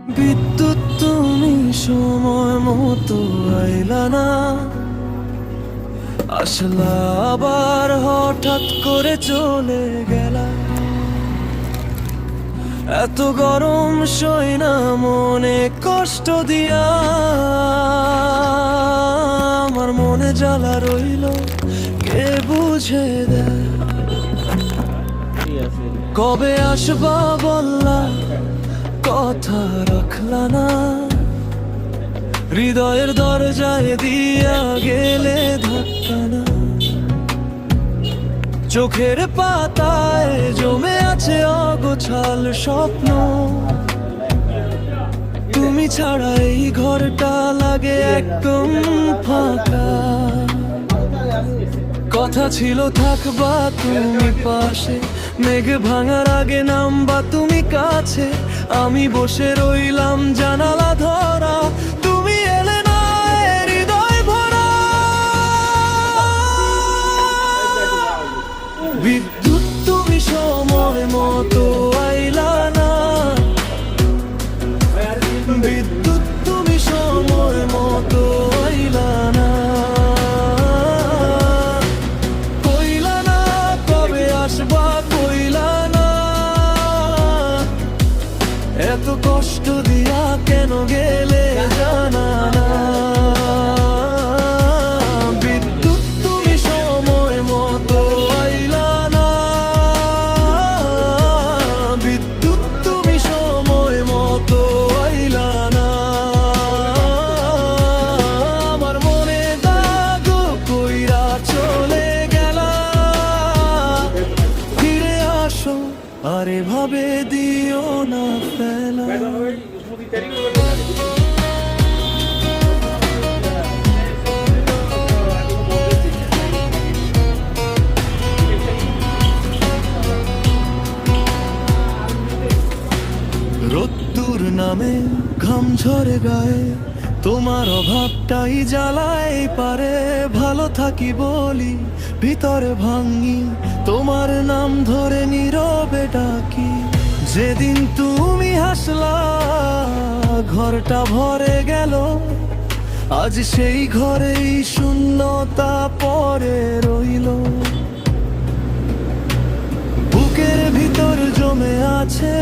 বিদ্যুৎ তুমি সময় মতো আইলা না, আসলা আবার হঠাৎ করে চলে গেলা। এত গরম সই না মনে কষ্ট দিয়া, আমার মনে জ্বালা রইল কে বুঝে দেয়। কবে আসবা বললা কথা রাখলা না, হৃদয়ের দরজায় দিয়া গেলে ধাক্কা না। চোখের পাতায় জমে আছে অগোছাল স্বপ্ন, তুমি ছাড়া এই ঘরটা লাগে একদম ফাঁকা। কথা ছিল থাকবা তুমি পাশে, মেঘ ভাঙার আগে নামবা তুমি কাছে। আমি বসে রইলাম জানালা ধরা, তুমি এলে না হৃদয় ভরা। বিদ্যুৎ তুমি সময় মতো আইলা না, বিদ্যুৎ তুমি সময় মতো আইলা না। কইলা না কবে আসবা, কইলা না এত কষ্ট দিয়া কেন গেলে জানা না। বিদ্যুৎ তুমি সময় মতো আইলা না, বিদ্যুৎ তুমি সময় মতো আইলা না। আমার মনে দাগ কইরা চলে গেলা, ফিরে আসো আর এভাবে দিও না ফেলা। রোদ্দুর নামে ঘাম ঝরে গায়ে, তোমার অভাবটাই জ্বালায় পারে। ভালো থাকি বলি ভিতরে ভাঙি, তোমার নাম ধরে নীরবে ডাকি। যেদিন তুমি হাসলা ঘরটা ভরে গেল, আজ সেই ঘরেই শূন্যতা পড়ে রইল। বুকের ভিতর জমে আছে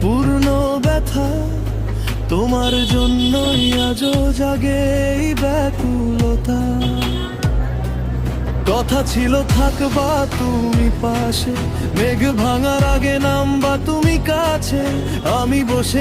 পূর্ণ ব্যথা, তোমার জন্যই আজও জাগে এই ব্যাকুলতা। কথা ছিল থাকবা তুমি পাশে, মেঘ ভাঙার আগে নামবা তুমি কাছে। আমি বসে